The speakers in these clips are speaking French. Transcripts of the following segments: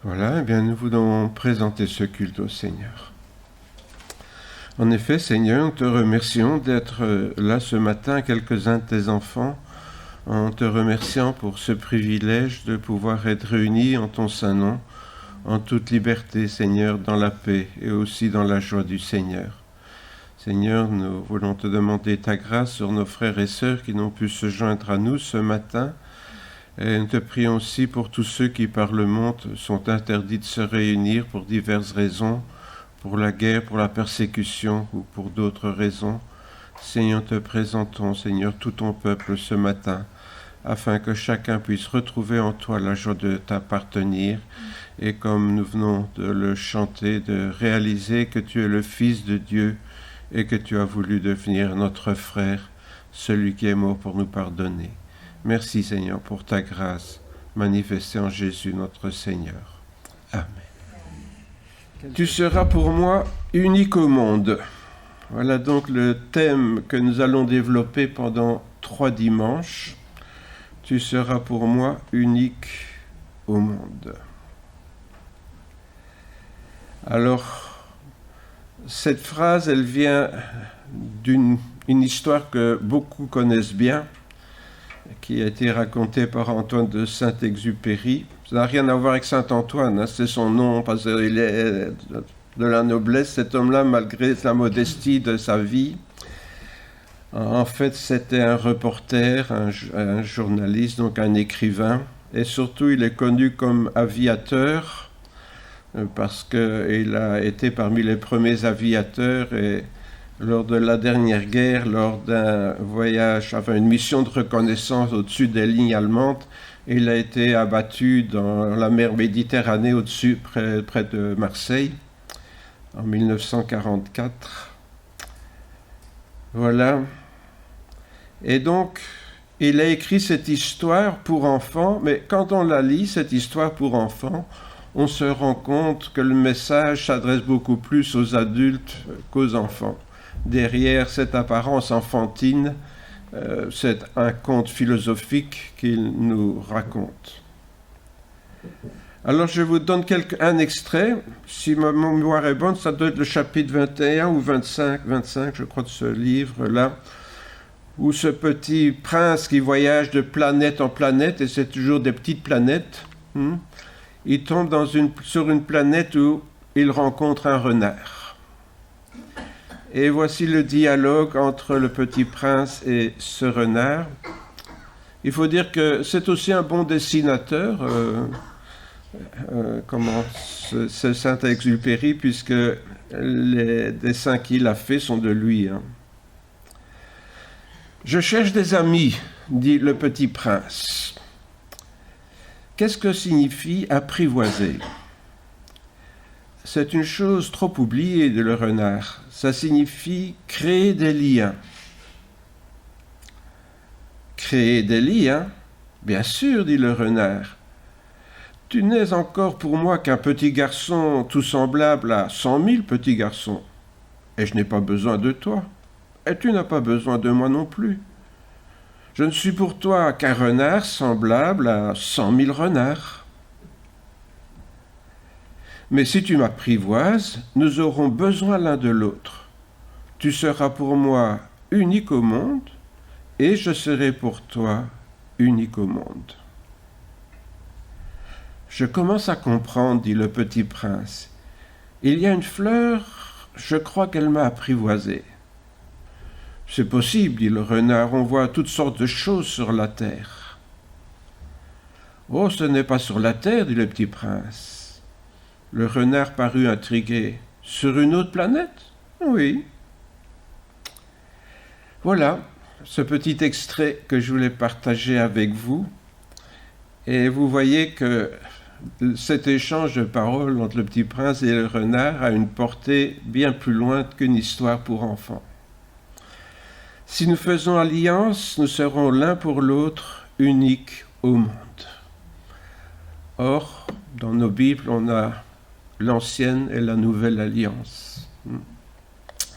Voilà, eh bien nous voulons présenter ce culte au Seigneur. En effet, Seigneur, nous te remercions d'être là ce matin, quelques-uns de tes enfants, en te remerciant pour ce privilège de pouvoir être réunis en ton saint nom, en toute liberté, Seigneur, dans la paix et aussi dans la joie du Seigneur. Seigneur, nous voulons te demander ta grâce sur nos frères et sœurs qui n'ont pu se joindre à nous ce matin. Et nous te prions aussi pour tous ceux qui, par le monde, sont interdits de se réunir pour diverses raisons, pour la guerre, pour la persécution ou pour d'autres raisons. Seigneur, te présentons, Seigneur, tout ton peuple ce matin, afin que chacun puisse retrouver en toi la joie de t'appartenir, et comme nous venons de le chanter, de réaliser que tu es le Fils de Dieu et que tu as voulu devenir notre frère, celui qui est mort pour nous pardonner. Merci Seigneur pour ta grâce manifestée en Jésus notre Seigneur. Amen. Tu seras pour moi unique au monde. Voilà donc le thème que nous allons développer pendant 3 dimanches. Tu seras pour moi unique au monde. Alors, cette phrase, elle vient d'une histoire que beaucoup connaissent bien, qui a été raconté par Antoine de Saint-Exupéry. Ça n'a rien à voir avec Saint-Antoine, c'est son nom, parce qu'il est de la noblesse, cet homme-là, malgré la modestie de sa vie. En fait, c'était un reporter, un journaliste, donc un écrivain, et surtout, il est connu comme aviateur, parce qu'il a été parmi les premiers aviateurs, et lors de la dernière guerre, lors d'un voyage, enfin une mission de reconnaissance au-dessus des lignes allemandes, il a été abattu dans la mer Méditerranée au-dessus, près de Marseille, en 1944. Voilà. Et donc, il a écrit cette histoire pour enfants, mais quand on la lit, cette histoire pour enfants, on se rend compte que le message s'adresse beaucoup plus aux adultes qu'aux enfants. Derrière cette apparence enfantine, c'est un conte philosophique qu'il nous raconte. Alors je vous donne un extrait, si ma mémoire est bonne, ça doit être le chapitre 21 ou 25 je crois, de ce livre-là, où ce petit prince qui voyage de planète en planète, et c'est toujours des petites planètes, il tombe sur une planète où il rencontre un renard. Et voici le dialogue entre le petit prince et ce renard. Il faut dire que c'est aussi un bon dessinateur, c'est Saint-Exupéry, puisque les dessins qu'il a faits sont de lui. Je cherche des amis, dit le petit prince. Qu'est-ce que signifie apprivoiser ? C'est une chose trop oubliée, dit le renard. Ça signifie créer des liens. Créer des liens ? Bien sûr, dit le renard. Tu n'es encore pour moi qu'un petit garçon tout semblable à 100 000 petits garçons. Et je n'ai pas besoin de toi. Et tu n'as pas besoin de moi non plus. Je ne suis pour toi qu'un renard semblable à 100 000 renards. Mais si tu m'apprivoises, nous aurons besoin l'un de l'autre. Tu seras pour moi unique au monde, et je serai pour toi unique au monde. Je commence à comprendre, dit le petit prince. Il y a une fleur, je crois qu'elle m'a apprivoisé. C'est possible, dit le renard, on voit toutes sortes de choses sur la terre. Oh, ce n'est pas sur la terre, dit le petit prince. Le renard parut intrigué. Sur une autre planète ? Oui. Voilà ce petit extrait que je voulais partager avec vous. Et vous voyez que cet échange de paroles entre le petit prince et le renard a une portée bien plus loin qu'une histoire pour enfants. Si nous faisons alliance, nous serons l'un pour l'autre uniques au monde. Or, dans nos Bibles, on a l'ancienne et la nouvelle alliance.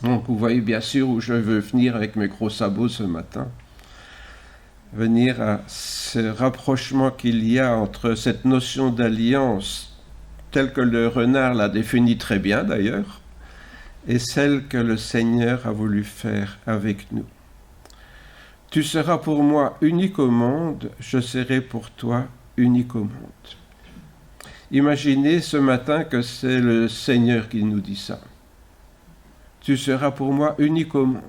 Donc vous voyez bien sûr où je veux venir avec mes gros sabots ce matin. Venir à ce rapprochement qu'il y a entre cette notion d'alliance telle que le renard l'a définie très bien d'ailleurs, et celle que le Seigneur a voulu faire avec nous. Tu seras pour moi unique au monde, je serai pour toi unique au monde. Imaginez ce matin que c'est le Seigneur qui nous dit ça. Tu seras pour moi unique au monde.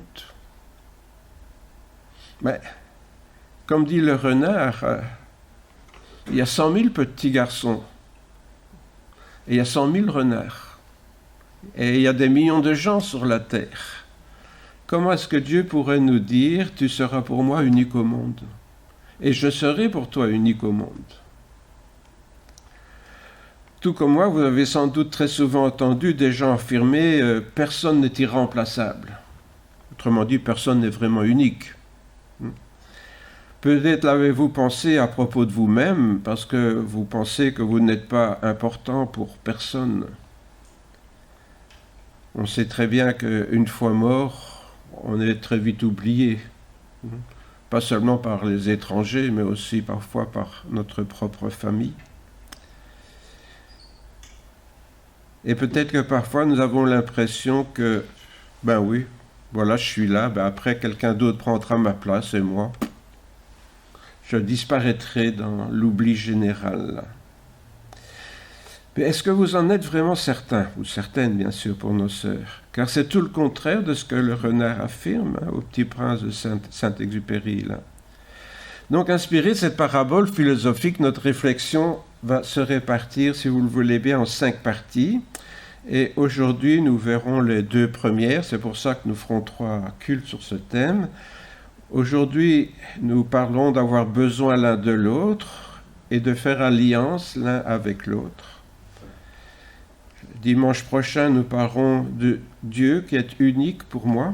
Mais, comme dit le renard, il y a 100 000 petits garçons et il y a 100 000 renards. Et il y a des millions de gens sur la terre. Comment est-ce que Dieu pourrait nous dire « Tu seras pour moi unique au monde et je serai pour toi unique au monde » Tout comme moi, vous avez sans doute très souvent entendu des gens affirmer « Personne n'est irremplaçable ». Autrement dit, personne n'est vraiment unique. Peut-être l'avez-vous pensé à propos de vous-même, parce que vous pensez que vous n'êtes pas important pour personne. On sait très bien qu'une fois mort, on est très vite oublié. Pas seulement par les étrangers, mais aussi parfois par notre propre famille. Et peut-être que parfois nous avons l'impression que, ben oui, voilà, je suis là, ben après quelqu'un d'autre prendra ma place et moi, je disparaîtrai dans l'oubli général. Mais est-ce que vous en êtes vraiment certains, ou certaines bien sûr pour nos sœurs? Car c'est tout le contraire de ce que le renard affirme au Petit Prince de Saint-Exupéry. Donc, inspiré de cette parabole philosophique, notre réflexion va se répartir, si vous le voulez bien, en 5 parties. Et aujourd'hui, nous verrons les 2 premières. C'est pour ça que nous ferons 3 cultes sur ce thème. Aujourd'hui, nous parlons d'avoir besoin l'un de l'autre et de faire alliance l'un avec l'autre. Dimanche prochain, nous parlerons de Dieu qui est unique pour moi.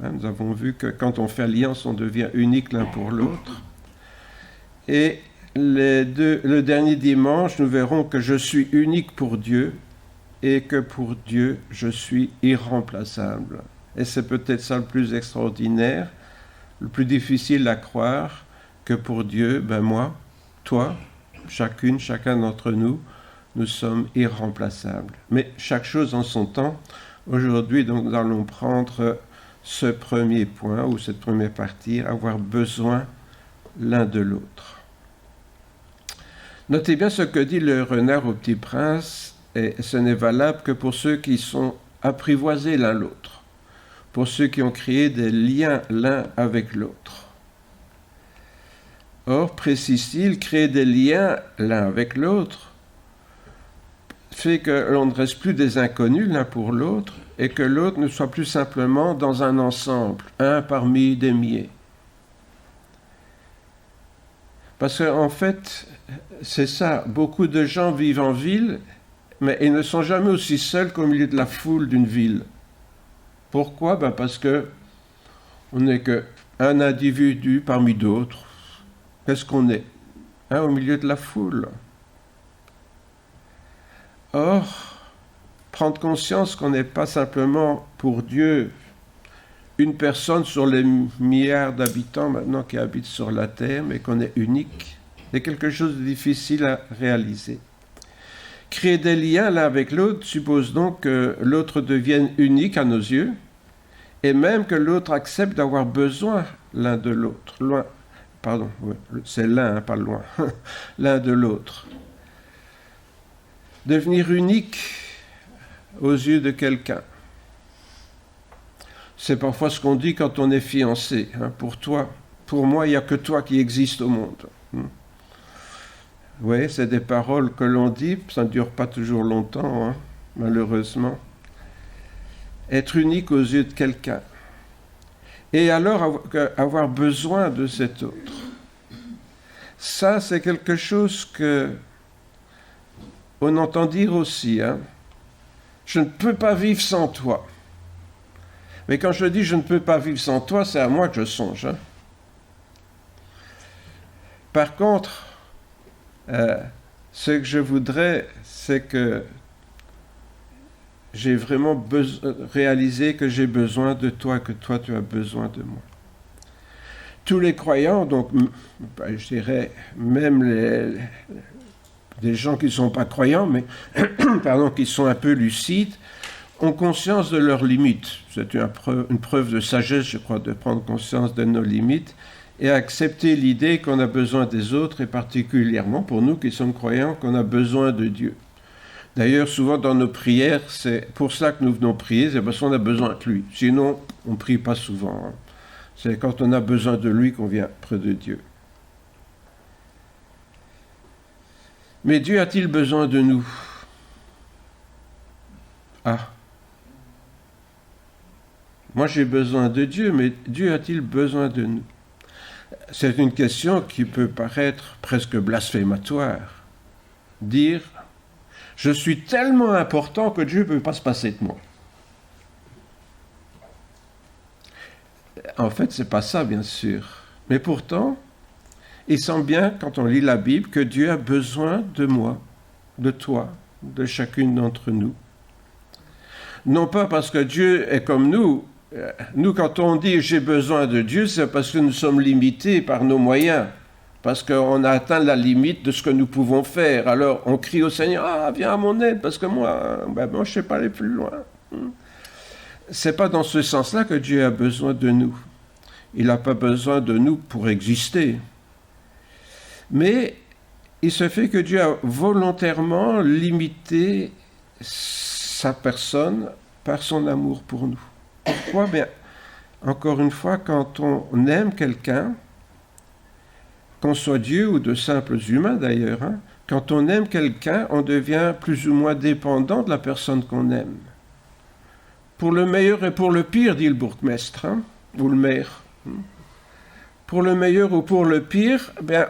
Nous avons vu que quand on fait alliance, on devient unique l'un pour l'autre. Et le dernier dimanche, nous verrons que je suis unique pour Dieu et que pour Dieu, je suis irremplaçable. Et c'est peut-être ça le plus extraordinaire, le plus difficile à croire, que pour Dieu, ben moi, toi, chacun d'entre nous, nous sommes irremplaçables. Mais chaque chose en son temps. Aujourd'hui, donc, nous allons prendre ce premier point, ou cette première partie, avoir besoin l'un de l'autre. Notez bien ce que dit le renard au Petit Prince, et ce n'est valable que pour ceux qui sont apprivoisés l'un l'autre, pour ceux qui ont créé des liens l'un avec l'autre. Or, précise-t-il, créer des liens l'un avec l'autre fait que l'on ne reste plus des inconnus l'un pour l'autre et que l'autre ne soit plus simplement dans un ensemble, un parmi des milliers. Parce qu'en fait, c'est ça, beaucoup de gens vivent en ville, mais ils ne sont jamais aussi seuls qu'au milieu de la foule d'une ville. Pourquoi? Ben parce que on n'est qu'un individu parmi d'autres. Qu'est-ce qu'on est? Au milieu de la foule. Or, prendre conscience qu'on n'est pas simplement pour Dieu une personne sur les milliards d'habitants maintenant qui habitent sur la terre, mais qu'on est unique, c'est quelque chose de difficile à réaliser. Créer des liens l'un avec l'autre suppose donc que l'autre devienne unique à nos yeux, et même que l'autre accepte d'avoir besoin l'un de l'autre. C'est l'un, pas loin, l'un de l'autre. Devenir unique aux yeux de quelqu'un. C'est parfois ce qu'on dit quand on est fiancé. Pour toi, pour moi, il n'y a que toi qui existe au monde. Oui, c'est des paroles que l'on dit, ça ne dure pas toujours longtemps, malheureusement. Être unique aux yeux de quelqu'un. Et alors avoir besoin de cet autre. Ça, c'est quelque chose que on entend dire aussi, je ne peux pas vivre sans toi. Mais quand je dis je ne peux pas vivre sans toi, c'est à moi que je songe. Par contre, ce que je voudrais, c'est que j'ai vraiment réalisé que j'ai besoin de toi, que toi tu as besoin de moi. Tous les croyants, donc je dirais même des gens qui ne sont pas croyants, mais pardon, qui sont un peu lucides, ont conscience de leurs limites. C'est une preuve de sagesse, je crois, de prendre conscience de nos limites et accepter l'idée qu'on a besoin des autres, et particulièrement pour nous qui sommes croyants, qu'on a besoin de Dieu. D'ailleurs, souvent dans nos prières, c'est pour ça que nous venons prier, c'est parce qu'on a besoin de lui. Sinon, on ne prie pas souvent. Hein. C'est quand on a besoin de lui qu'on vient près de Dieu. Mais Dieu a-t-il besoin de nous? Ah. Moi, j'ai besoin de Dieu, mais Dieu a-t-il besoin de nous? C'est une question qui peut paraître presque blasphématoire. Dire, je suis tellement important que Dieu ne peut pas se passer de moi. En fait, ce n'est pas ça, bien sûr. Mais pourtant, il semble bien, quand on lit la Bible, que Dieu a besoin de moi, de toi, de chacune d'entre nous. Non pas parce que Dieu est comme nous. Nous, quand on dit « j'ai besoin de Dieu », c'est parce que nous sommes limités par nos moyens, parce qu'on a atteint la limite de ce que nous pouvons faire. Alors, on crie au Seigneur « Ah, viens à mon aide, parce que moi, je ne sais pas aller plus loin. » C'est pas dans ce sens-là que Dieu a besoin de nous. Il n'a pas besoin de nous pour exister. Mais il se fait que Dieu a volontairement limité sa personne par son amour pour nous. Pourquoi? Bien, encore une fois, quand on aime quelqu'un, qu'on soit Dieu ou de simples humains d'ailleurs, hein, quand on aime quelqu'un, on devient plus ou moins dépendant de la personne qu'on aime. Pour le meilleur et pour le pire, dit le bourgmestre, hein, ou le maire. Pour le meilleur ou pour le pire, bien,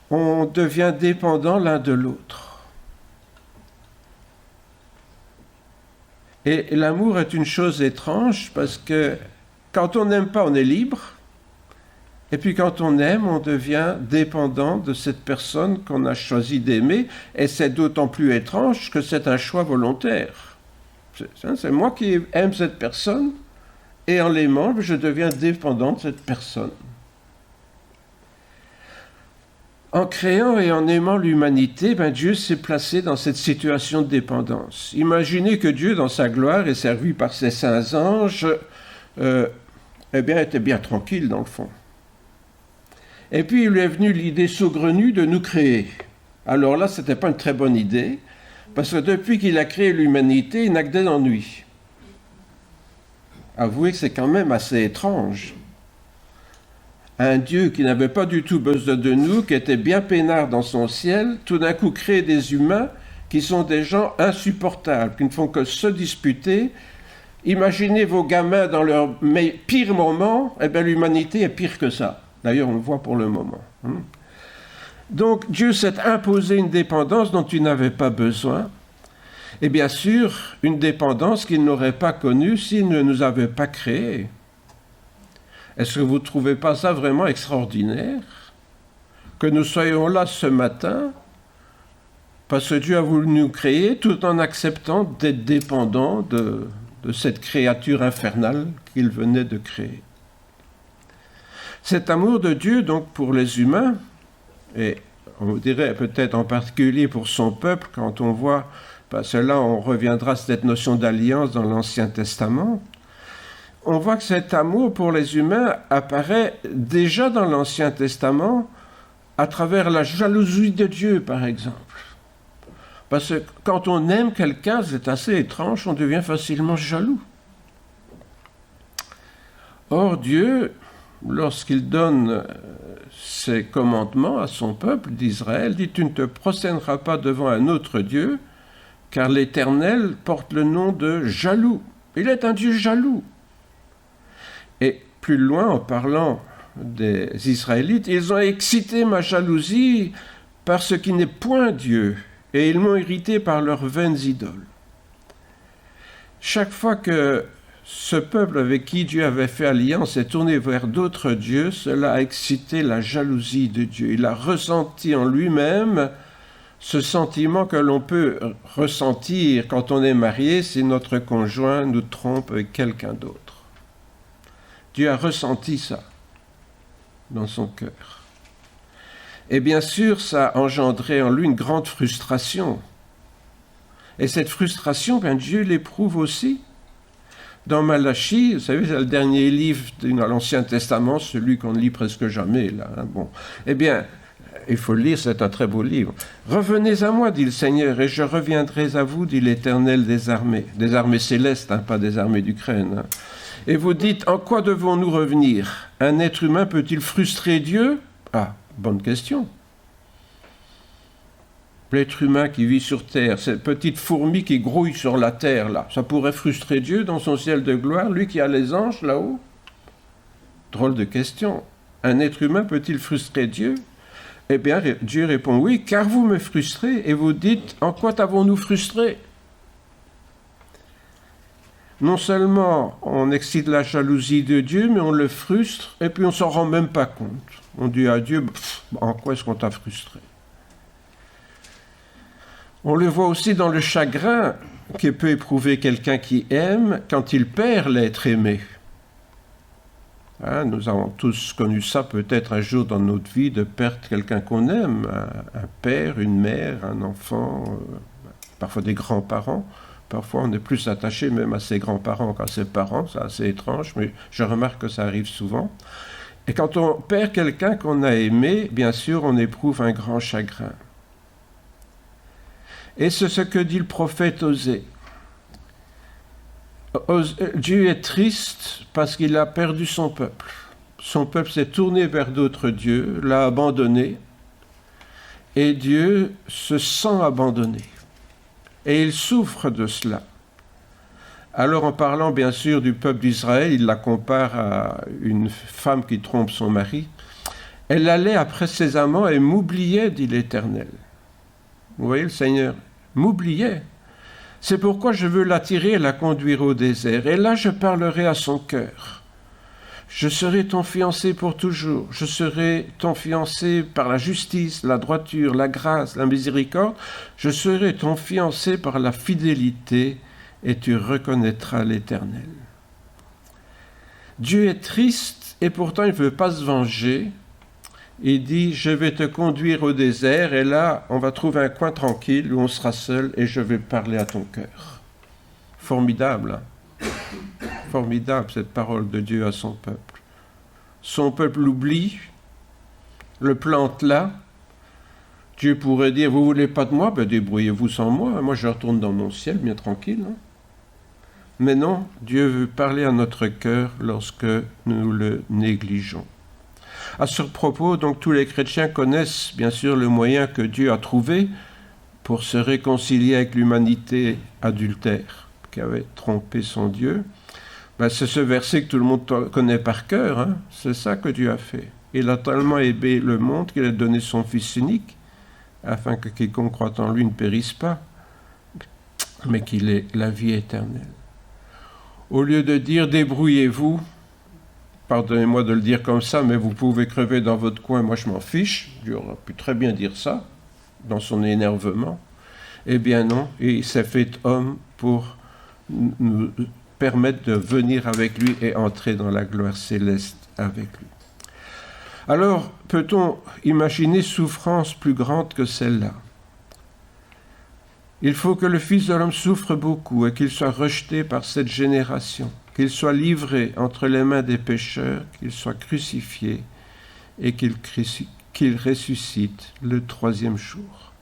on devient dépendant l'un de l'autre. Et l'amour est une chose étrange parce que quand on n'aime pas, on est libre. Et puis quand on aime, on devient dépendant de cette personne qu'on a choisi d'aimer. Et c'est d'autant plus étrange que c'est un choix volontaire. C'est moi qui aime cette personne et en l'aimant, je deviens dépendant de cette personne. En créant et en aimant l'humanité, Dieu s'est placé dans cette situation de dépendance. Imaginez que Dieu, dans sa gloire, est servi par ses saints anges, était bien tranquille dans le fond. Et puis il lui est venu l'idée saugrenue de nous créer. Alors là, ce n'était pas une très bonne idée, parce que depuis qu'il a créé l'humanité, il n'a que des ennuis. Avouez que c'est quand même assez étrange. Un Dieu qui n'avait pas du tout besoin de nous, qui était bien peinard dans son ciel, tout d'un coup crée des humains qui sont des gens insupportables, qui ne font que se disputer. Imaginez vos gamins dans leur pire moment, l'humanité est pire que ça. D'ailleurs, on le voit pour le moment. Donc Dieu s'est imposé une dépendance dont il n'avait pas besoin. Et bien sûr, une dépendance qu'il n'aurait pas connue s'il ne nous avait pas créés. Est-ce que vous ne trouvez pas ça vraiment extraordinaire? Que nous soyons là ce matin, parce que Dieu a voulu nous créer, tout en acceptant d'être dépendants de cette créature infernale qu'il venait de créer. Cet amour de Dieu, donc, pour les humains, et on dirait peut-être en particulier pour son peuple, quand on voit, parce que là on reviendra à cette notion d'alliance dans l'Ancien Testament, on voit que cet amour pour les humains apparaît déjà dans l'Ancien Testament à travers la jalousie de Dieu, par exemple. Parce que quand on aime quelqu'un, c'est assez étrange, on devient facilement jaloux. Or, Dieu, lorsqu'il donne ses commandements à son peuple d'Israël, dit « Tu ne te prosterneras pas devant un autre Dieu, car l'Éternel porte le nom de jaloux. » Il est un Dieu jaloux. Et plus loin, en parlant des Israélites, ils ont excité ma jalousie par ce qui n'est point Dieu, et ils m'ont irrité par leurs vaines idoles. Chaque fois que ce peuple avec qui Dieu avait fait alliance est tourné vers d'autres dieux, cela a excité la jalousie de Dieu. Il a ressenti en lui-même ce sentiment que l'on peut ressentir quand on est marié si notre conjoint nous trompe avec quelqu'un d'autre. Dieu a ressenti ça dans son cœur. Et bien sûr, ça a engendré en lui une grande frustration. Et cette frustration, Dieu l'éprouve aussi. Dans Malachie, vous savez, c'est le dernier livre de l'Ancien Testament, celui qu'on ne lit presque jamais, là. Bon. Eh bien, il faut le lire, c'est un très beau livre. « Revenez à moi, dit le Seigneur, et je reviendrai à vous, dit l'Éternel des armées célestes, pas des armées d'Ukraine. Et vous dites, en quoi devons-nous revenir? Un être humain peut-il frustrer Dieu? Ah, bonne question. L'être humain qui vit sur terre, cette petite fourmi qui grouille sur la terre, là, ça pourrait frustrer Dieu dans son ciel de gloire, lui qui a les anges là-haut? Drôle de question. Un être humain peut-il frustrer Dieu? Eh bien, Dieu répond oui, car vous me frustrez et vous dites, en quoi t'avons-nous frustré? Non seulement on excite la jalousie de Dieu, mais on le frustre et puis on s'en rend même pas compte. On dit à Dieu, en quoi est-ce qu'on t'a frustré? On le voit aussi dans le chagrin que peut éprouver quelqu'un qui aime quand il perd l'être aimé. Hein, nous avons tous connu ça peut-être un jour dans notre vie, de perdre quelqu'un qu'on aime, un père, une mère, un enfant, parfois des grands-parents. Parfois on est plus attaché même à ses grands-parents qu'à ses parents, c'est assez étrange, mais je remarque que ça arrive souvent. Et quand on perd quelqu'un qu'on a aimé, bien sûr on éprouve un grand chagrin. Et c'est ce que dit le prophète Osée. Dieu est triste parce qu'il a perdu son peuple. Son peuple s'est tourné vers d'autres dieux, l'a abandonné, et Dieu se sent abandonné. Et il souffre de cela. Alors en parlant bien sûr du peuple d'Israël, il la compare à une femme qui trompe son mari. Elle allait après ses amants et m'oubliait, dit l'Éternel. Vous voyez le Seigneur m'oubliait. C'est pourquoi je veux l'attirer et la conduire au désert. Et là, je parlerai à son cœur. Je serai ton fiancé pour toujours. Je serai ton fiancé par la justice, la droiture, la grâce, la miséricorde. Je serai ton fiancé par la fidélité et tu reconnaîtras l'Éternel. Dieu est triste et pourtant il ne veut pas se venger. Il dit, je vais te conduire au désert et là, on va trouver un coin tranquille où on sera seul et je vais parler à ton cœur. Formidable, hein? Formidable cette parole de Dieu à son peuple. Son peuple l'oublie, le plante là. Dieu pourrait dire, vous ne voulez pas de moi? Ben débrouillez-vous sans moi. Moi je retourne dans mon ciel bien tranquille. Hein? Mais non, Dieu veut parler à notre cœur lorsque nous le négligeons. À ce propos, donc, tous les chrétiens connaissent bien sûr le moyen que Dieu a trouvé pour se réconcilier avec l'humanité adultère qui avait trompé son Dieu. C'est ce verset que tout le monde connaît par cœur. Hein. C'est ça que Dieu a fait. Il a tellement aimé le monde qu'il a donné son Fils unique, afin que quiconque croit en lui ne périsse pas, mais qu'il ait la vie éternelle. Au lieu de dire « débrouillez-vous », pardonnez-moi de le dire comme ça, mais vous pouvez crever dans votre coin, moi je m'en fiche. Dieu aurait pu très bien dire ça, dans son énervement. Eh bien non, il s'est fait homme pour nous permettre de venir avec lui et entrer dans la gloire céleste avec lui. Alors, peut-on imaginer souffrance plus grande que celle-là? Il faut que le Fils de l'homme souffre beaucoup et qu'il soit rejeté par cette génération, qu'il soit livré entre les mains des pécheurs, qu'il soit crucifié et qu'il ressuscite le troisième jour.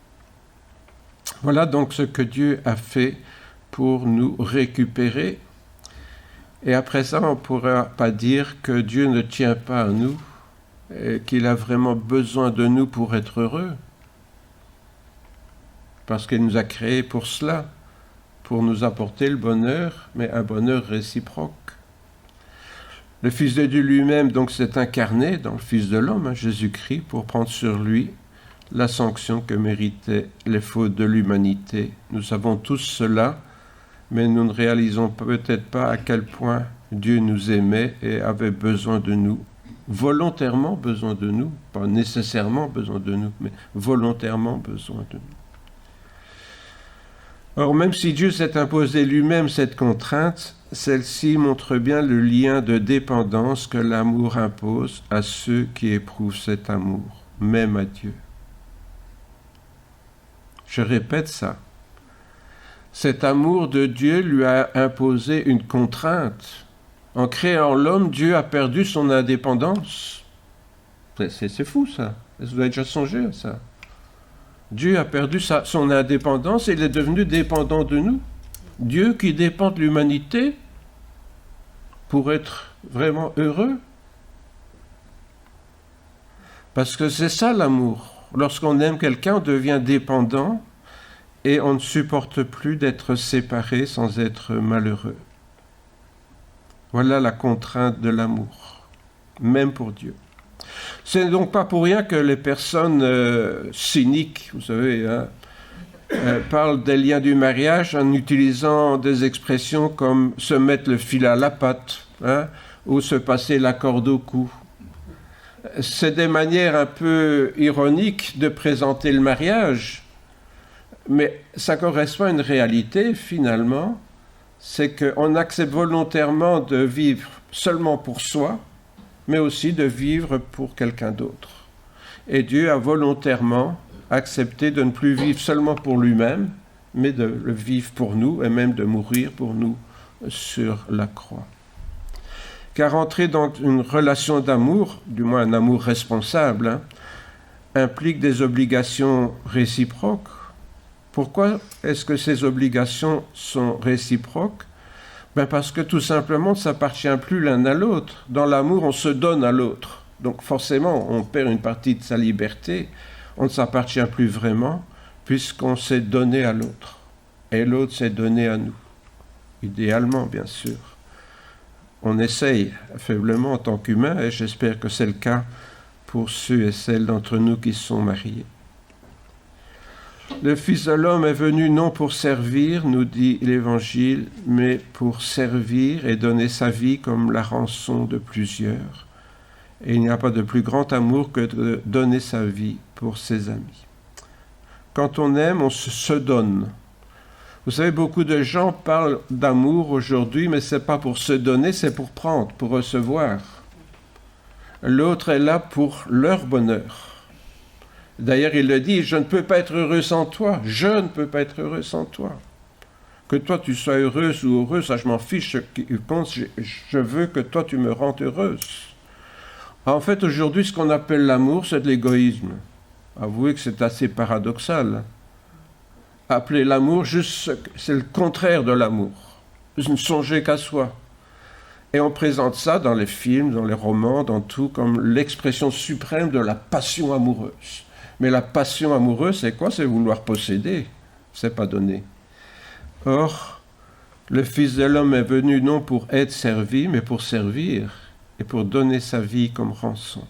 Voilà donc ce que Dieu a fait pour nous récupérer. Et après ça, on ne pourra pas dire que Dieu ne tient pas à nous et qu'il a vraiment besoin de nous pour être heureux. Parce qu'il nous a créés pour cela, pour nous apporter le bonheur, mais un bonheur réciproque. Le Fils de Dieu lui-même donc s'est incarné dans le Fils de l'homme, Jésus-Christ, pour prendre sur lui la sanction que méritaient les fautes de l'humanité. Nous savons tous cela, mais nous ne réalisons peut-être pas à quel point Dieu nous aimait et avait besoin de nous, volontairement besoin de nous, pas nécessairement besoin de nous, mais volontairement besoin de nous. Or, même si Dieu s'est imposé lui-même cette contrainte, celle-ci montre bien le lien de dépendance que l'amour impose à ceux qui éprouvent cet amour. même à Dieu. Je répète ça. Cet amour de Dieu lui a imposé une contrainte. En créant l'homme, Dieu a perdu son indépendance. C'est fou ça. Vous avez déjà songé à ça. Dieu a perdu son indépendance et il est devenu dépendant de nous. Dieu qui dépend de l'humanité pour être vraiment heureux. Parce que c'est ça l'amour. Lorsqu'on aime quelqu'un, on devient dépendant et on ne supporte plus d'être séparé sans être malheureux. Voilà la contrainte de l'amour, même pour Dieu. C'est donc pas pour rien que les personnes cyniques, vous savez, parlent des liens du mariage en utilisant des expressions comme se mettre le fil à la patte, ou se passer la corde au cou. C'est des manières un peu ironiques de présenter le mariage, mais ça correspond à une réalité finalement, c'est qu'on accepte volontairement de vivre seulement pour soi, mais aussi de vivre pour quelqu'un d'autre. Et Dieu a volontairement accepté de ne plus vivre seulement pour lui-même, mais de le vivre pour nous et même de mourir pour nous sur la croix. Car entrer dans une relation d'amour, du moins un amour responsable, implique des obligations réciproques. Pourquoi est-ce que ces obligations sont réciproques ? Parce que tout simplement, ça n'appartient plus l'un à l'autre. Dans l'amour, on se donne à l'autre. Donc forcément, on perd une partie de sa liberté. On ne s'appartient plus vraiment, puisqu'on s'est donné à l'autre. Et l'autre s'est donné à nous. Idéalement, bien sûr. On essaye faiblement en tant qu'humain, et j'espère que c'est le cas pour ceux et celles d'entre nous qui sont mariés. Le Fils de l'homme est venu non pour servir, nous dit l'Évangile, mais pour servir et donner sa vie comme la rançon de plusieurs. Et il n'y a pas de plus grand amour que de donner sa vie pour ses amis. Quand on aime, on se donne. Vous savez, beaucoup de gens parlent d'amour aujourd'hui, mais ce n'est pas pour se donner, c'est pour prendre, pour recevoir. L'autre est là pour leur bonheur. D'ailleurs, il le dit, je ne peux pas être heureux sans toi, je ne peux pas être heureux sans toi. Que toi tu sois heureuse ou heureux, ça je m'en fiche, ce qui compte, je veux que toi tu me rendes heureuse. En fait, aujourd'hui, ce qu'on appelle l'amour, c'est de l'égoïsme. Avouez que c'est assez paradoxal. Appeler l'amour, c'est le contraire de l'amour. Ne songer qu'à soi. Et on présente ça dans les films, dans les romans, dans tout, comme l'expression suprême de la passion amoureuse. Mais la passion amoureuse, c'est quoi ? C'est vouloir posséder. C'est pas donner. Or, le Fils de l'homme est venu non pour être servi, mais pour servir et pour donner sa vie comme rançon.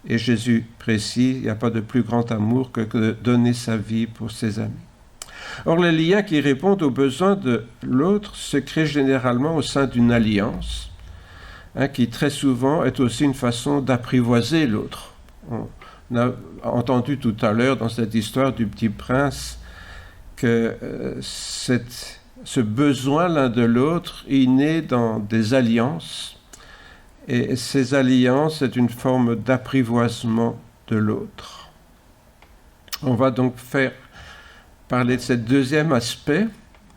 Et Jésus précise, il n'y a pas de plus grand amour que de donner sa vie pour ses amis. Or, les liens qui répondent aux besoins de l'autre se créent généralement au sein d'une alliance, qui très souvent est aussi une façon d'apprivoiser l'autre. On a entendu tout à l'heure dans cette histoire du petit prince que ce besoin l'un de l'autre est né dans des alliances, et ces alliances, c'est une forme d'apprivoisement de l'autre. On va donc parler de ce deuxième aspect,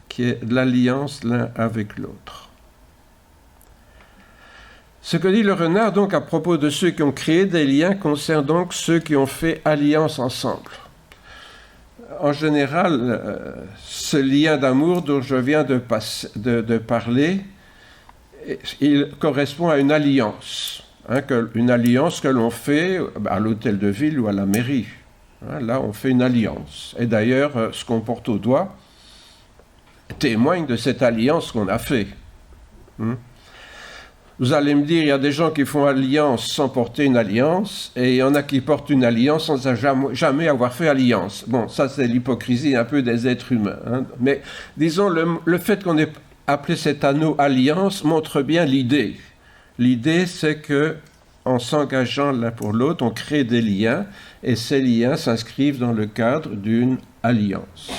qui est l'alliance l'un avec l'autre. Ce que dit le renard donc à propos de ceux qui ont créé des liens concerne donc ceux qui ont fait alliance ensemble. En général, ce lien d'amour dont je viens de parler, il correspond à une alliance, une alliance que l'on fait à l'hôtel de ville ou à la mairie. Là, on fait une alliance. Et d'ailleurs, ce qu'on porte au doigt témoigne de cette alliance qu'on a fait. Vous allez me dire, il y a des gens qui font alliance sans porter une alliance, et il y en a qui portent une alliance sans jamais avoir fait alliance. Bon, ça c'est l'hypocrisie un peu des êtres humains. Mais disons, le fait qu'on ait appelé cet anneau alliance montre bien l'idée. L'idée, c'est que en s'engageant l'un pour l'autre, on crée des liens, et ces liens s'inscrivent dans le cadre d'une alliance.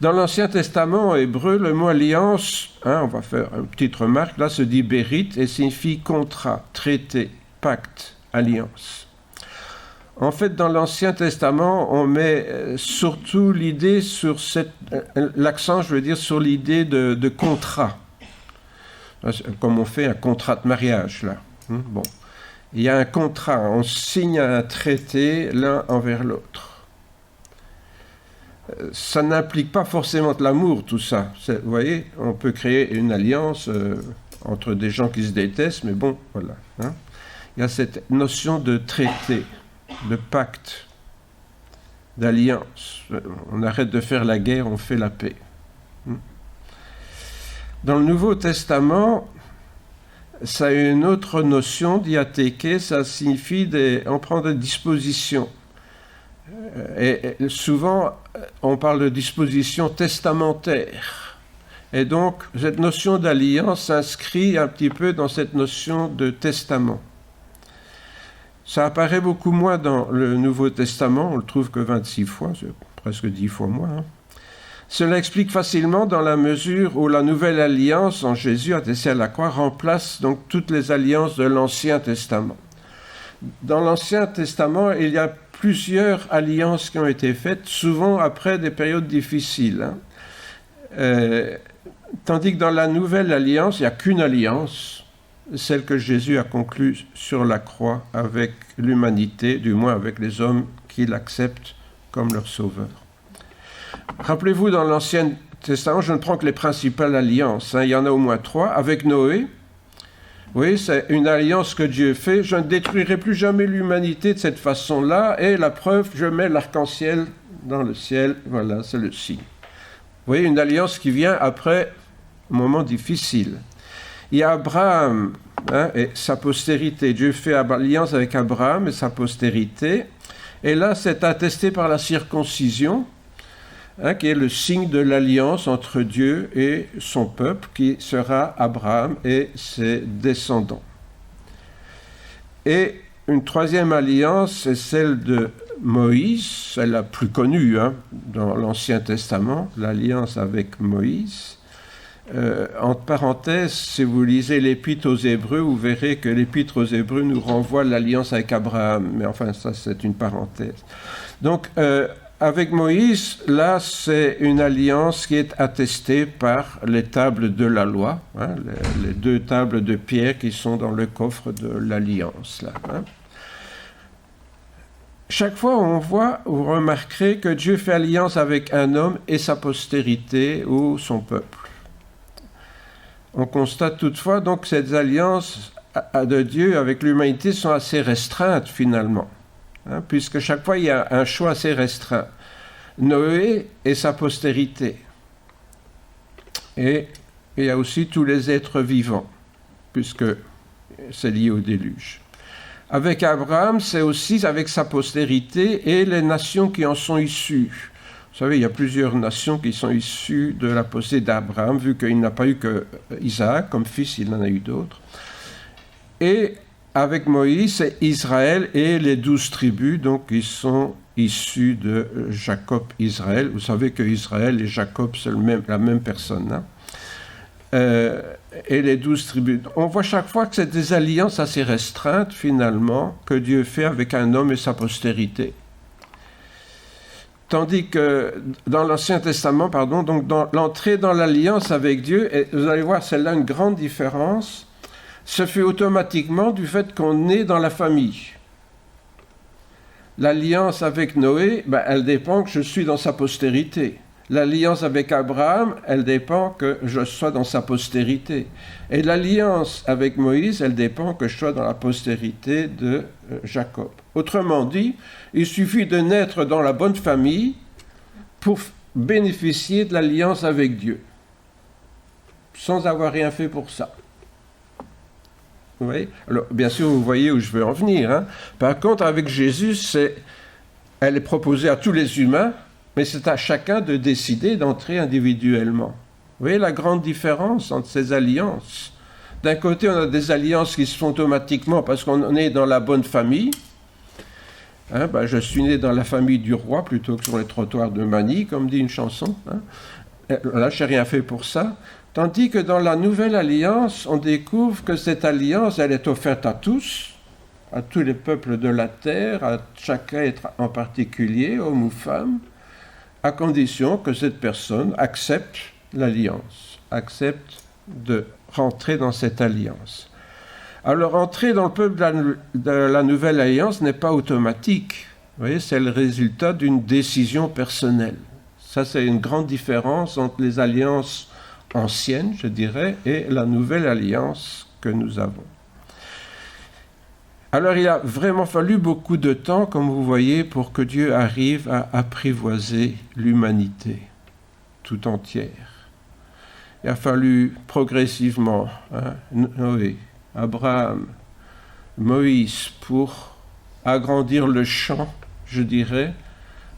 Dans l'Ancien Testament hébreu, le mot alliance, on va faire une petite remarque, là se dit bérite et signifie contrat, traité, pacte, alliance. En fait, dans l'Ancien Testament, on met surtout l'idée sur l'accent, je veux dire, sur l'idée de contrat. Comme on fait un contrat de mariage, là. Bon. Il y a un contrat, on signe un traité l'un envers l'autre. Ça n'implique pas forcément de l'amour, tout ça. Vous voyez, on peut créer une alliance entre des gens qui se détestent, mais bon, voilà. Hein. Il y a cette notion de traité, de pacte, d'alliance. On arrête de faire la guerre, on fait la paix. Dans le Nouveau Testament, ça a une autre notion, diathéké, ça signifie on prend des dispositions. Et souvent, on parle de dispositions testamentaires. Et donc, cette notion d'alliance s'inscrit un petit peu dans cette notion de testament. Ça apparaît beaucoup moins dans le Nouveau Testament, on le trouve que 26 fois, c'est presque 10 fois moins. Hein. Cela explique facilement dans la mesure où la nouvelle alliance en Jésus attestée à la croix remplace donc toutes les alliances de l'Ancien Testament. Dans l'Ancien Testament, il y a plusieurs alliances qui ont été faites, souvent après des périodes difficiles. Hein. Tandis que dans la nouvelle alliance, il n'y a qu'une alliance, celle que Jésus a conclue sur la croix avec l'humanité, du moins avec les hommes qui l'acceptent comme leur sauveur. Rappelez-vous, dans l'Ancien Testament, je ne prends que les principales alliances. Hein. Il y en a au moins 3. Avec Noé, oui, c'est une alliance que Dieu fait. Je ne détruirai plus jamais l'humanité de cette façon-là. Et la preuve, je mets l'arc-en-ciel dans le ciel. Voilà, c'est le signe. Vous voyez, une alliance qui vient après un moment difficile. Il y a Abraham, hein, et sa postérité. Dieu fait alliance avec Abraham et sa postérité. Et là, c'est attesté par la circoncision, hein, qui est le signe de l'alliance entre Dieu et son peuple, qui sera Abraham et ses descendants. Et une troisième alliance, c'est celle de Moïse, celle la plus connue hein, dans l'Ancien Testament, l'alliance avec Moïse. Entre parenthèses, si vous lisez l'Épître aux Hébreux, vous verrez que l'Épître aux Hébreux nous renvoie à l'alliance avec Abraham. Mais enfin, ça, c'est une parenthèse. Donc, avec Moïse, là, c'est une alliance qui est attestée par les tables de la loi, hein, les 2 tables de pierre qui sont dans le coffre de l'alliance. Là, hein. Chaque fois on voit, vous remarquerez que Dieu fait alliance avec un homme et sa postérité ou son peuple. On constate toutefois donc que ces alliances de Dieu avec l'humanité sont assez restreintes finalement. Hein, puisque chaque fois il y a un choix assez restreint. Noé et sa postérité. Et il y a aussi tous les êtres vivants, puisque c'est lié au déluge. Avec Abraham, c'est aussi avec sa postérité et les nations qui en sont issues. Vous savez, il y a plusieurs nations qui sont issues de la postérité d'Abraham, vu qu'il n'a pas eu que Isaac comme fils, il en a eu d'autres. Et avec Moïse, c'est Israël et les 12 tribus, donc ils sont issus de Jacob Israël. Vous savez que Israël et Jacob, c'est la même personne. Hein. Et les 12 tribus. On voit chaque fois que c'est des alliances assez restreintes, finalement, que Dieu fait avec un homme et sa postérité. Tandis que dans l'Ancien Testament, donc dans l'entrée dans l'alliance avec Dieu, et vous allez voir, c'est là une grande différence, se fait automatiquement du fait qu'on est dans la famille. L'alliance avec Noé, elle dépend que je suis dans sa postérité. L'alliance avec Abraham, elle dépend que je sois dans sa postérité. Et l'alliance avec Moïse, elle dépend que je sois dans la postérité de Jacob. Autrement dit, il suffit de naître dans la bonne famille pour bénéficier de l'alliance avec Dieu, sans avoir rien fait pour ça. Vous voyez ? Alors, bien sûr, vous voyez où je veux en venir. Hein. Par contre, avec Jésus, elle est proposée à tous les humains, mais c'est à chacun de décider d'entrer individuellement. Vous voyez la grande différence entre ces alliances ? D'un côté, on a des alliances qui se font automatiquement parce qu'on est dans la bonne famille. Hein, je suis né dans la famille du roi plutôt que sur les trottoirs de Manille, comme dit une chanson. Hein. Là, je n'ai rien fait pour ça. Tandis que dans la nouvelle alliance, on découvre que cette alliance, elle est offerte à tous, à tous les peuples de la terre, à chaque être en particulier, homme ou femme, à condition que cette personne accepte l'alliance, accepte de rentrer dans cette alliance. Alors, entrer dans le peuple de la nouvelle alliance n'est pas automatique. Vous voyez, c'est le résultat d'une décision personnelle. Ça, c'est une grande différence entre les alliances anciennes, je dirais, et la nouvelle alliance que nous avons. Alors, il a vraiment fallu beaucoup de temps, comme vous voyez, pour que Dieu arrive à apprivoiser l'humanité tout entière. Il a fallu progressivement, Noé, Abraham, Moïse, pour agrandir le champ, je dirais,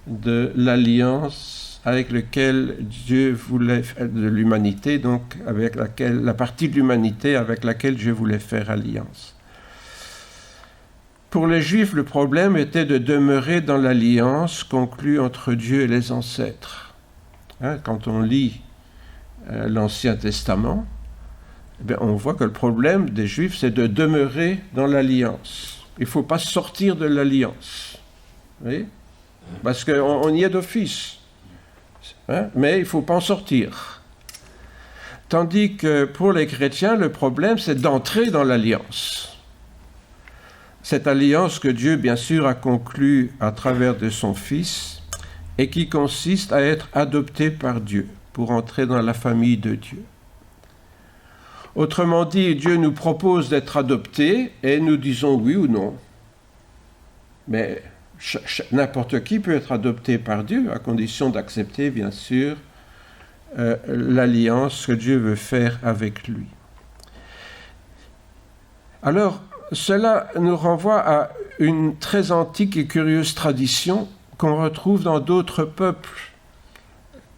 de l'alliance avec laquelle Dieu voulait, de l'humanité, donc avec la partie de l'humanité avec laquelle Dieu voulait faire alliance. Pour les Juifs, le problème était de demeurer dans l'alliance conclue entre Dieu et les ancêtres. Quand on lit l'Ancien Testament, on voit que le problème des Juifs, c'est de demeurer dans l'alliance. Il ne faut pas sortir de l'alliance. Vous voyez ? Parce qu'on y est d'office. Mais il ne faut pas en sortir. Tandis que pour les chrétiens, le problème, c'est d'entrer dans l'alliance. Cette alliance que Dieu, bien sûr, a conclue à travers de son Fils et qui consiste à être adopté par Dieu pour entrer dans la famille de Dieu. Autrement dit, Dieu nous propose d'être adoptés et nous disons oui ou non. Mais n'importe qui peut être adopté par Dieu à condition d'accepter, bien sûr, l'alliance que Dieu veut faire avec lui. Alors, cela nous renvoie à une très antique et curieuse tradition qu'on retrouve dans d'autres peuples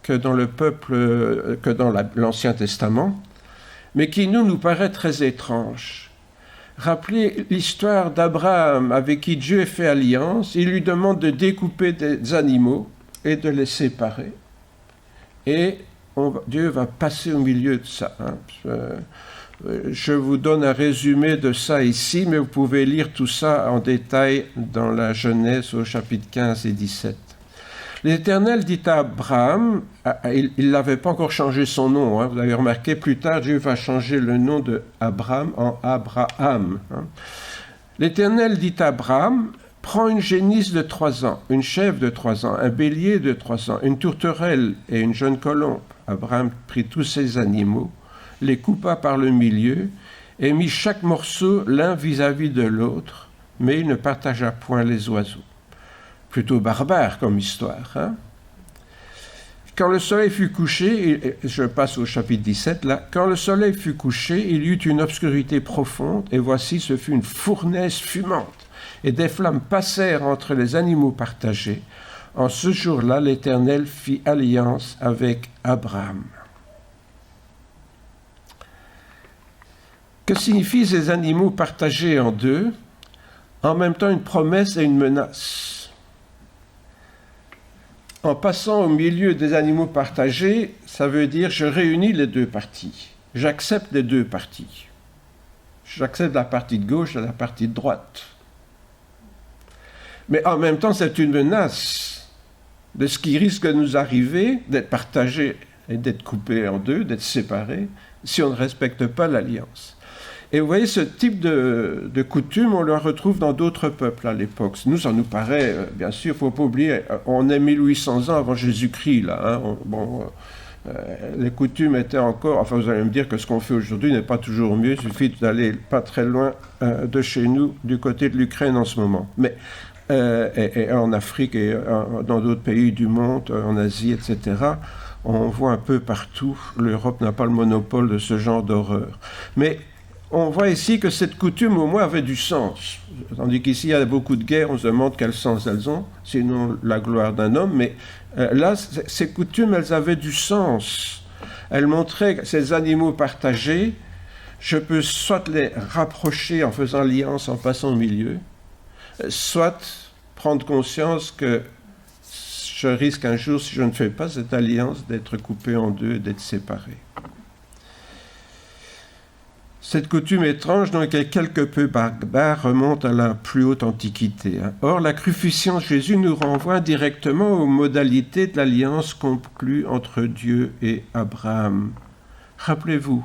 que dans l'Ancien Testament, mais qui nous paraît très étrange. Rappelez l'histoire d'Abraham avec qui Dieu fait alliance. Il lui demande de découper des animaux et de les séparer. Et Dieu va passer au milieu de ça. Je vous donne un résumé de ça ici, mais vous pouvez lire tout ça en détail dans la Genèse au chapitre 15 et 17. L'Éternel dit à Abraham, il n'avait pas encore changé son nom, vous avez remarqué, plus tard Dieu va changer le nom de Abraham en Abraham. L'Éternel dit à Abraham, prends une génisse de 3 ans, une chèvre de 3 ans, un bélier de 3 ans, une tourterelle et une jeune colombe. Abraham prit tous ces animaux, les coupa par le milieu et mit chaque morceau l'un vis-à-vis de l'autre, mais il ne partagea point les oiseaux. Plutôt barbare comme histoire. Quand le soleil fut couché, je passe au chapitre 17 là, quand le soleil fut couché, il y eut une obscurité profonde, et voici ce fut une fournaise fumante, et des flammes passèrent entre les animaux partagés. En ce jour-là, l'Éternel fit alliance avec Abraham. Que signifient ces animaux partagés en deux, en même temps une promesse et une menace? En passant au milieu des animaux partagés, ça veut dire je réunis les deux parties. J'accepte les deux parties. J'accepte la partie de gauche et la partie de droite. Mais en même temps, c'est une menace de ce qui risque de nous arriver, d'être partagé et d'être coupé en deux, d'être séparé, si on ne respecte pas l'alliance. Et vous voyez, ce type de coutume, on le retrouve dans d'autres peuples à l'époque. Nous, ça nous paraît, bien sûr, il ne faut pas oublier, on est 1800 ans avant Jésus-Christ, là. Les coutumes étaient encore... Enfin, vous allez me dire que ce qu'on fait aujourd'hui n'est pas toujours mieux, il suffit d'aller pas très loin de chez nous, du côté de l'Ukraine en ce moment. Mais et en Afrique et dans d'autres pays du monde, en Asie, etc., on voit un peu partout, l'Europe n'a pas le monopole de ce genre d'horreur. Mais on voit ici que cette coutume, au moins, avait du sens. Tandis qu'ici, il y a beaucoup de guerres, on se demande quel sens elles ont, sinon la gloire d'un homme. Mais là, ces coutumes, elles avaient du sens. Elles montraient que ces animaux partagés, je peux soit les rapprocher en faisant alliance, en passant au milieu, soit prendre conscience que je risque un jour, si je ne fais pas cette alliance, d'être coupé en deux, d'être séparé. Cette coutume étrange, donc est quelque peu barbare, remonte à la plus haute antiquité. Or, la crucifixion de Jésus nous renvoie directement aux modalités de l'alliance conclue entre Dieu et Abraham. Rappelez-vous,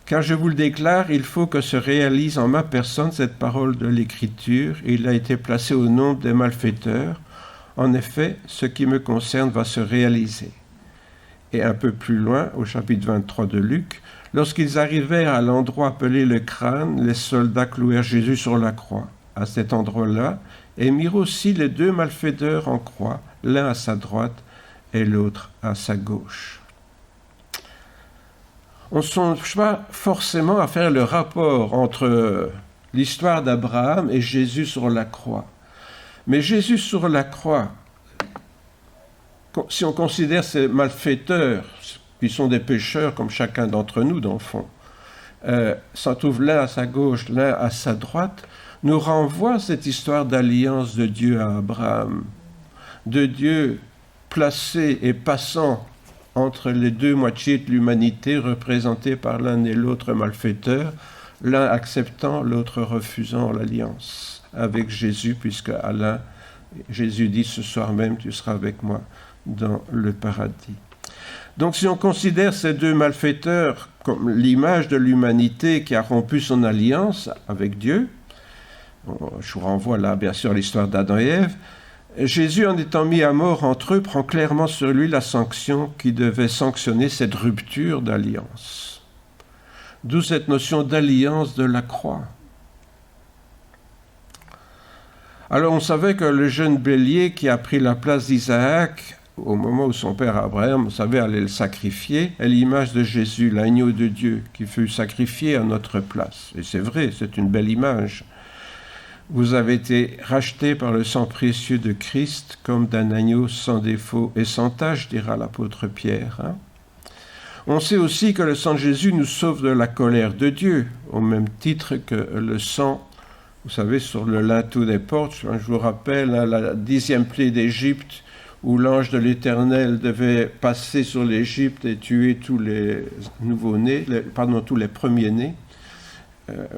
car je vous le déclare, il faut que se réalise en ma personne cette parole de l'Écriture. Il a été placé au nombre des malfaiteurs. En effet, ce qui me concerne va se réaliser. Et un peu plus loin, au chapitre 23 de Luc, lorsqu'ils arrivèrent à l'endroit appelé le crâne, les soldats clouèrent Jésus sur la croix. À cet endroit-là, et mirent aussi les deux malfaiteurs en croix, l'un à sa droite et l'autre à sa gauche. On ne songe pas forcément à faire le rapport entre l'histoire d'Abraham et Jésus sur la croix. Mais Jésus sur la croix, si on considère ces malfaiteurs, qui sont des pécheurs comme chacun d'entre nous dans le fond, s'en trouve l'un à sa gauche, l'un à sa droite, nous renvoie cette histoire d'alliance de Dieu à Abraham, de Dieu placé et passant entre les deux moitiés de l'humanité représentées par l'un et l'autre malfaiteur, l'un acceptant, l'autre refusant l'alliance avec Jésus, puisque à l'un, Jésus dit « Ce soir même, tu seras avec moi dans le paradis ». Donc si on considère ces deux malfaiteurs comme l'image de l'humanité qui a rompu son alliance avec Dieu, je vous renvoie là bien sûr à l'histoire d'Adam et Ève, Jésus, en étant mis à mort entre eux, prend clairement sur lui la sanction qui devait sanctionner cette rupture d'alliance. D'où cette notion d'alliance de la croix. Alors on savait que le jeune bélier qui a pris la place d'Isaac, au moment où son père Abraham, vous savez, allait le sacrifier, est l'image de Jésus, l'agneau de Dieu, qui fut sacrifié à notre place. Et c'est vrai, c'est une belle image. Vous avez été rachetés par le sang précieux de Christ, comme d'un agneau sans défaut et sans tache, dira l'apôtre Pierre. On sait aussi que le sang de Jésus nous sauve de la colère de Dieu, au même titre que le sang, vous savez, sur le linteau des portes. Je vous rappelle la 10e plaie d'Égypte, où l'ange de l'Éternel devait passer sur l'Égypte et tuer tous les nouveau-nés, tous les premiers-nés.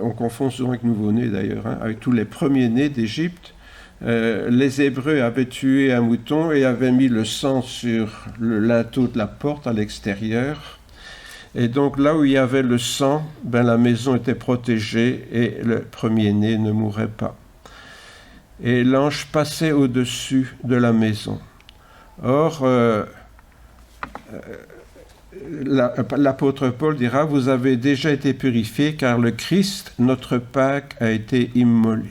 On confond souvent avec nouveau-nés d'ailleurs, avec tous les premiers-nés d'Égypte. Les Hébreux avaient tué un mouton et avaient mis le sang sur le linteau de la porte à l'extérieur. Et donc là où il y avait le sang, la maison était protégée et le premier-né ne mourait pas. Et l'ange passait au-dessus de la maison. Or, l'apôtre Paul dira « Vous avez déjà été purifiés car le Christ, notre Pâque, a été immolé. »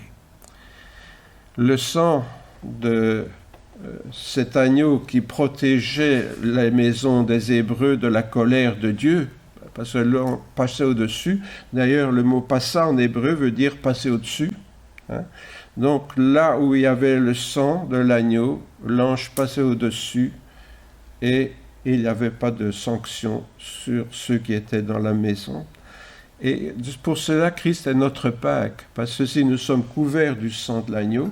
Le sang de cet agneau qui protégeait la maison des Hébreux de la colère de Dieu, parce que l'on passait au-dessus. D'ailleurs, le mot « passer » en hébreu veut dire « passer au-dessus ». Donc là où il y avait le sang de l'agneau, l'ange passait au-dessus et il n'y avait pas de sanction sur ceux qui étaient dans la maison. Et pour cela, Christ est notre Pâque, parce que si nous sommes couverts du sang de l'agneau,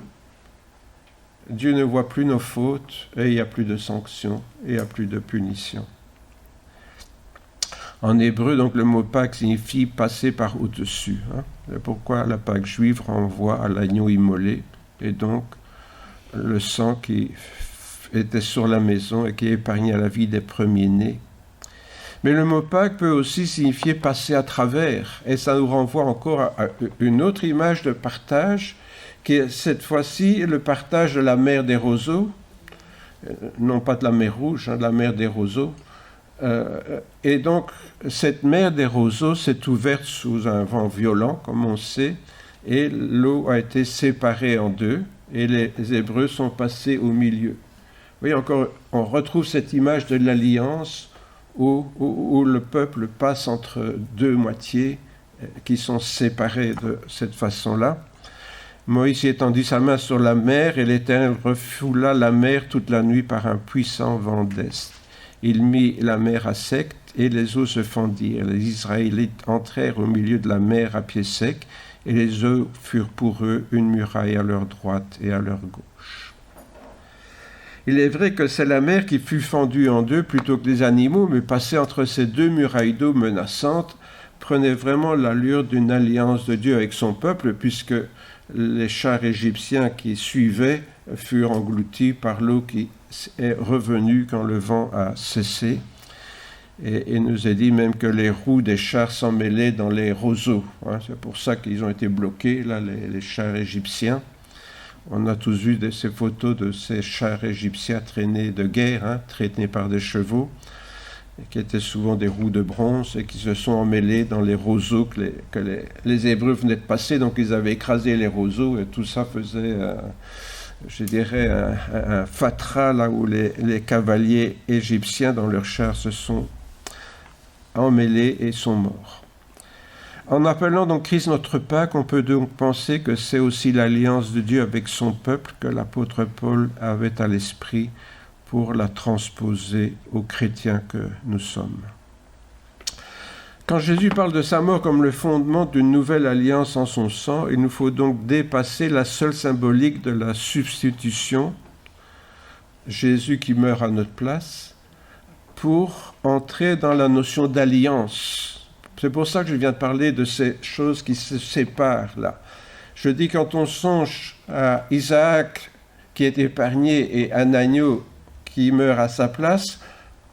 Dieu ne voit plus nos fautes et il n'y a plus de sanction et il n'y a plus de punition. En hébreu, donc, le mot Pâque signifie passer par au-dessus. C'est pourquoi la Pâque juive renvoie à l'agneau immolé et donc le sang qui était sur la maison et qui épargnait la vie des premiers-nés. Mais le mot Pâque peut aussi signifier passer à travers, et ça nous renvoie encore à une autre image de partage, qui est cette fois-ci le partage de la mer des roseaux, non pas de la mer Rouge, de la mer des roseaux. Et donc, cette mer des roseaux s'est ouverte sous un vent violent, comme on sait, et l'eau a été séparée en deux, et les Hébreux sont passés au milieu. Vous voyez, encore, on retrouve cette image de l'alliance où le peuple passe entre deux moitiés qui sont séparées de cette façon-là. Moïse étendit sa main sur la mer, et l'Éternel refoula la mer toute la nuit par un puissant vent d'est. Il mit la mer à sec, et les eaux se fendirent. Les Israélites entrèrent au milieu de la mer à pied sec, et les eaux furent pour eux une muraille à leur droite et à leur gauche. Il est vrai que c'est la mer qui fut fendue en deux plutôt que les animaux, mais passer entre ces deux murailles d'eau menaçantes prenait vraiment l'allure d'une alliance de Dieu avec son peuple, puisque les chars égyptiens qui suivaient furent engloutis par l'eau qui est revenue quand le vent a cessé. Et il nous est dit même que les roues des chars s'en mêlaient dans les roseaux. C'est pour ça qu'ils ont été bloqués, là, les chars égyptiens. On a tous vu ces photos de ces chars égyptiens traînés de guerre, traînés par des chevaux, et qui étaient souvent des roues de bronze et qui se sont emmêlés dans les roseaux que les Hébreux venaient de passer. Donc ils avaient écrasé les roseaux et tout ça faisait, je dirais, un fatras là où les cavaliers égyptiens dans leurs chars se sont emmêlés et sont morts. En appelant donc Christ notre Pâque, on peut donc penser que c'est aussi l'alliance de Dieu avec son peuple que l'apôtre Paul avait à l'esprit pour la transposer aux chrétiens que nous sommes. Quand Jésus parle de sa mort comme le fondement d'une nouvelle alliance en son sang, il nous faut donc dépasser la seule symbolique de la substitution, Jésus qui meurt à notre place, pour entrer dans la notion d'alliance. C'est pour ça que je viens de parler de ces choses qui se séparent là. Je dis quand on songe à Isaac qui est épargné et à un agneau qui meurt à sa place,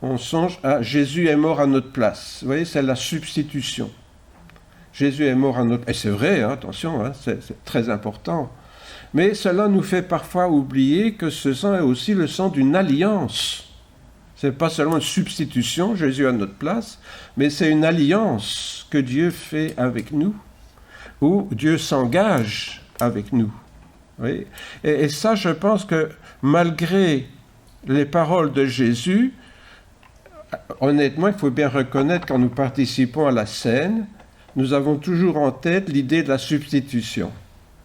on songe à Jésus est mort à notre place. Vous voyez, c'est la substitution. Jésus est mort à notre place. Et c'est vrai, attention, c'est très important. Mais cela nous fait parfois oublier que ce sang est aussi le sang d'une alliance. Ce n'est pas seulement une substitution, Jésus à notre place, mais c'est une alliance que Dieu fait avec nous, où Dieu s'engage avec nous. Oui. Et ça, je pense que malgré les paroles de Jésus, honnêtement, il faut bien reconnaître quand nous participons à la scène, nous avons toujours en tête l'idée de la substitution.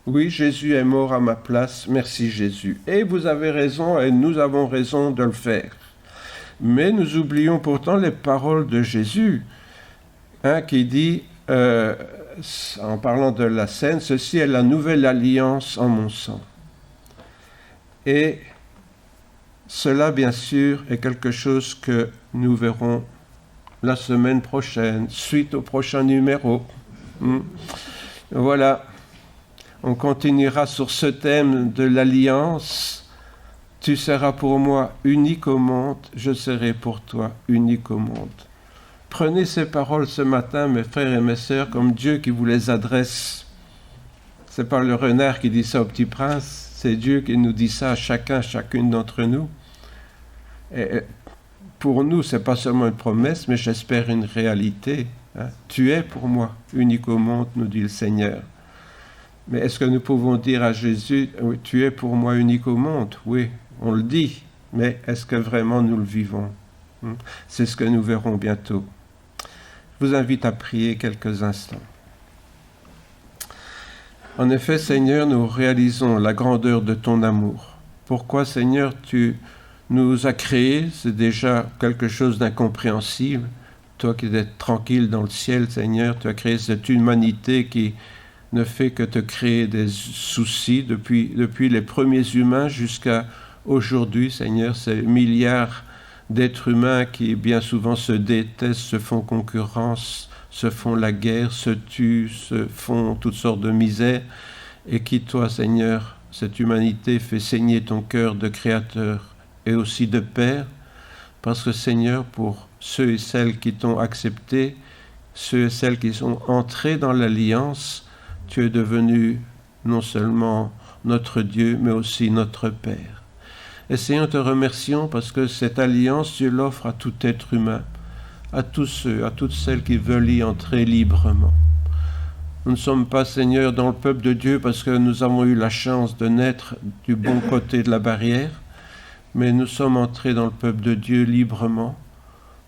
Oui, Jésus est mort à ma place, merci Jésus. Et vous avez raison, et nous avons raison de le faire. Mais nous oublions pourtant les paroles de Jésus, qui dit, en parlant de la scène, « Ceci est la nouvelle alliance en mon sang. » Et cela, bien sûr, est quelque chose que nous verrons la semaine prochaine, suite au prochain numéro. Voilà, on continuera sur ce thème de l'alliance. Tu seras pour moi unique au monde, je serai pour toi unique au monde. Prenez ces paroles ce matin, mes frères et mes sœurs, comme Dieu qui vous les adresse. C'est pas le renard qui dit ça au petit prince, c'est Dieu qui nous dit ça à chacune d'entre nous. Et pour nous, c'est pas seulement une promesse, mais j'espère une réalité. Tu es pour moi unique au monde, nous dit le Seigneur. Mais est-ce que nous pouvons dire à Jésus, oui, tu es pour moi unique au monde? Oui, on le dit, mais est-ce que vraiment nous le vivons? C'est ce que nous verrons bientôt. Je vous invite à prier quelques instants. En effet, Seigneur, nous réalisons la grandeur de ton amour. Pourquoi, Seigneur, tu nous as créés? C'est déjà quelque chose d'incompréhensible. Toi qui es tranquille dans le ciel, Seigneur, tu as créé cette humanité qui ne fait que te créer des soucis depuis les premiers humains jusqu'à aujourd'hui, Seigneur, ces milliards d'êtres humains qui bien souvent se détestent, se font concurrence, se font la guerre, se tuent, se font toutes sortes de misères, et qui, toi, Seigneur, cette humanité fait saigner ton cœur de créateur et aussi de père, parce que, Seigneur, pour ceux et celles qui t'ont accepté, ceux et celles qui sont entrés dans l'alliance, tu es devenu non seulement notre Dieu, mais aussi notre Père. Et Seigneur, te remercions parce que cette alliance, tu l'offres à tout être humain, à tous ceux, à toutes celles qui veulent y entrer librement. Nous ne sommes pas, Seigneur, dans le peuple de Dieu parce que nous avons eu la chance de naître du bon côté de la barrière, mais nous sommes entrés dans le peuple de Dieu librement,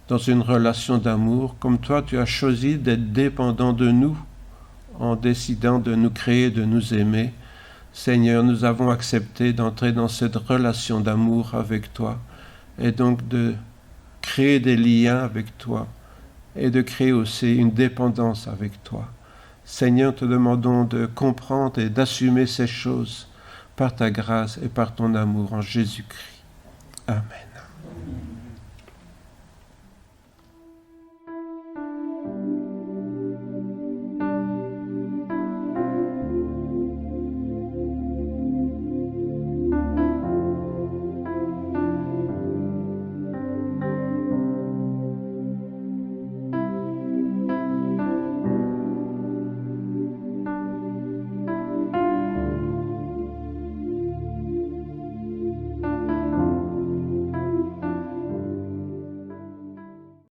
dans une relation d'amour, comme toi, tu as choisi d'être dépendant de nous, en décidant de nous créer, de nous aimer. Seigneur, nous avons accepté d'entrer dans cette relation d'amour avec toi et donc de créer des liens avec toi et de créer aussi une dépendance avec toi. Seigneur, te demandons de comprendre et d'assumer ces choses par ta grâce et par ton amour en Jésus-Christ. Amen.